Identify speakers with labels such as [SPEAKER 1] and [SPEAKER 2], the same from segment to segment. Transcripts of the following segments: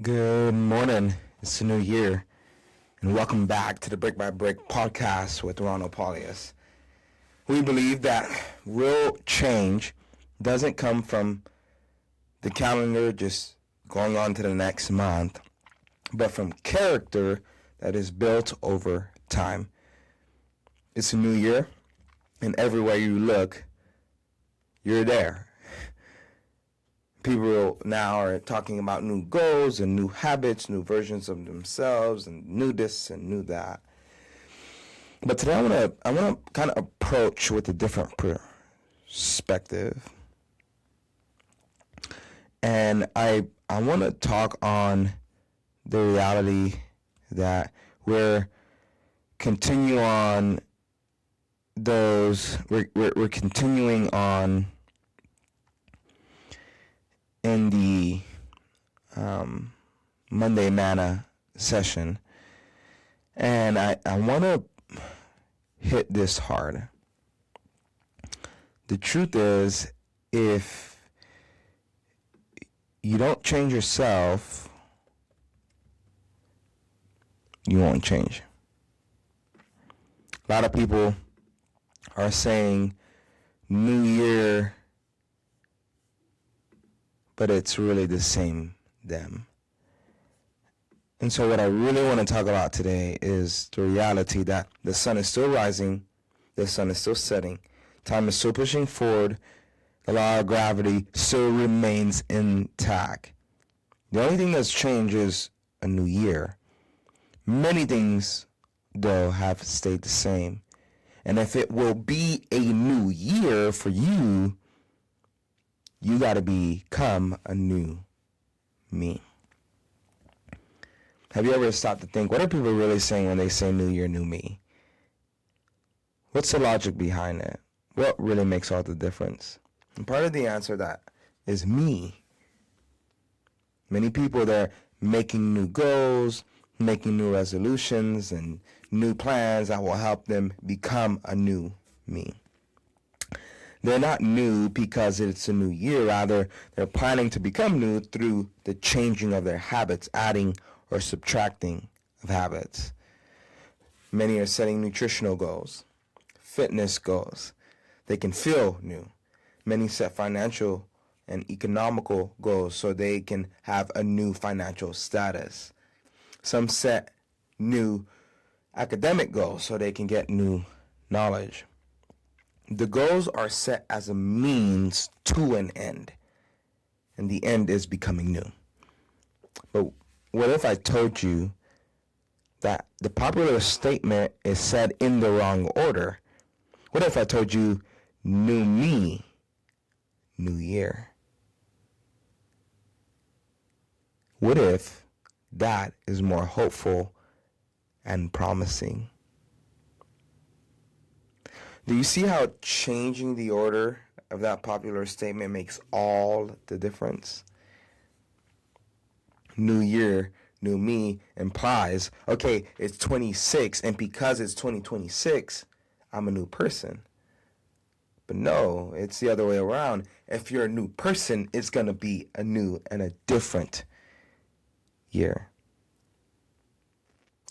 [SPEAKER 1] Good morning. It's a new year, and welcome back to the Brick by Brick podcast with Ronald Pauleus. We believe that real change doesn't come from the calendar just going on to the next month, but from character that is built over time. It's a new year, and everywhere you look, you're there. People now are talking about new goals and new habits, new versions of themselves, and new this and new that. But today I wanna kind of approach with a different perspective, and I want to talk on the reality that we're continue on we're continuing on in the Monday Manna session, and I want to hit this hard. The truth is, if you don't change yourself, you won't change. A lot of people are saying New Year, but it's really the same them. And so what I really want to talk about today is the reality that the sun is still rising, the sun is still setting, time is still pushing forward, the law of gravity still remains intact. The only thing that's changed is a new year. Many things, though, have stayed the same. And if it will be a new year for you, you got to become a new me. Have you ever stopped to think, what are people really saying when they say new year, new me? What's the logic behind it? What really makes all the difference? And part of the answer that is me. Many people, they're making new goals, making new resolutions, and new plans that will help them become a new me. They're not new because it's a new year. Rather, they're planning to become new through the changing of their habits, adding or subtracting of habits. Many are setting nutritional goals, fitness goals. They can feel new. Many set financial and economical goals so they can have a new financial status. Some set new academic goals so they can get new knowledge. The goals are set as a means to an end, and the end is becoming new. But what if I told you that the popular statement is said in the wrong order? What if I told you new me, new year? What if that is more hopeful and promising? Do you see how changing the order of that popular statement makes all the difference? New year, new me implies, okay, it's 26, and because it's 2026, I'm a new person. But no, it's the other way around. If you're a new person, it's going to be a new and a different year.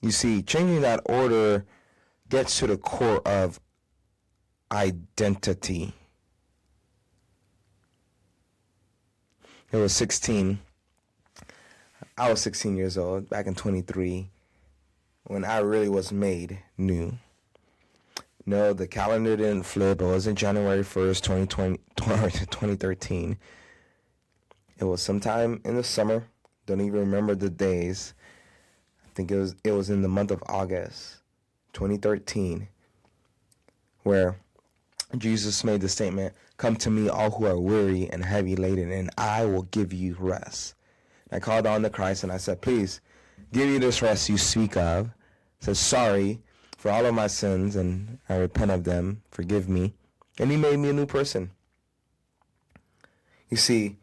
[SPEAKER 1] You see, changing that order gets to the core of identity. I was 16 years old back in 23 when I really was made new. No, the calendar didn't flip. It wasn't January 1st, 2013. It was sometime in the summer. Don't even remember the days. I think it was in the month of August 2013 where Jesus made the statement, "Come to me, all who are weary and heavy laden, and I will give you rest." And I called on to Christ and I said, "Please, give me this rest you speak of." I said, "Sorry for all of my sins, and I repent of them. Forgive me." And he made me a new person. You see,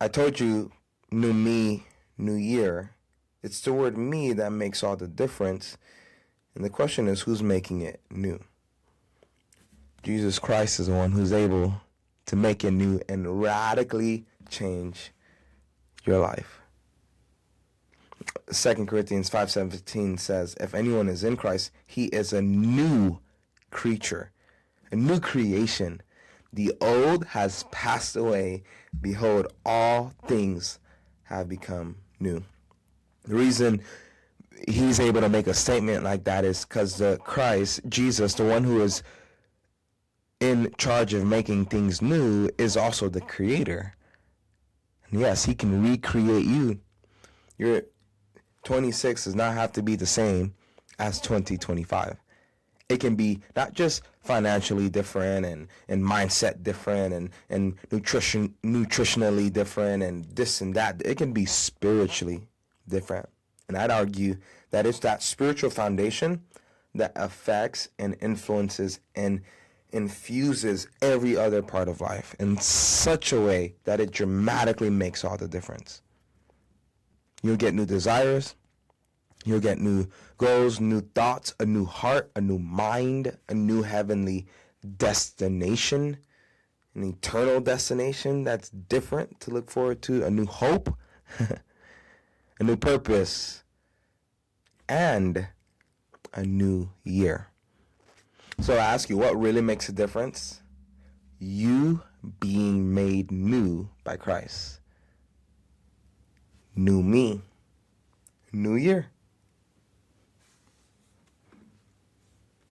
[SPEAKER 1] I told you, new me, new year. It's the word me that makes all the difference. And the question is, who's making it new? Jesus Christ is the one who's able to make it new and radically change your life. 2 Corinthians 5:17 says, if anyone is in Christ, he is a new creature, a new creation. The old has passed away. Behold, all things have become new. The reason he's able to make a statement like that is because the Christ, Jesus, the one who is in charge of making things new, is also the creator. And yes, he can recreate you. Your 26 does not have to be the same as 2025. It can be not just financially different and mindset different and nutritionally different and this and that. It can be spiritually different. And I'd argue that it's that spiritual foundation that affects and influences and infuses every other part of life in such a way that it dramatically makes all the difference. You'll get new desires. You'll get new goals, new thoughts, a new heart, a new mind, a new heavenly destination, an eternal destination that's different to look forward to, a new hope, a new purpose, and a new year. So I ask you, what really makes a difference? You being made new by Christ. New me. New year.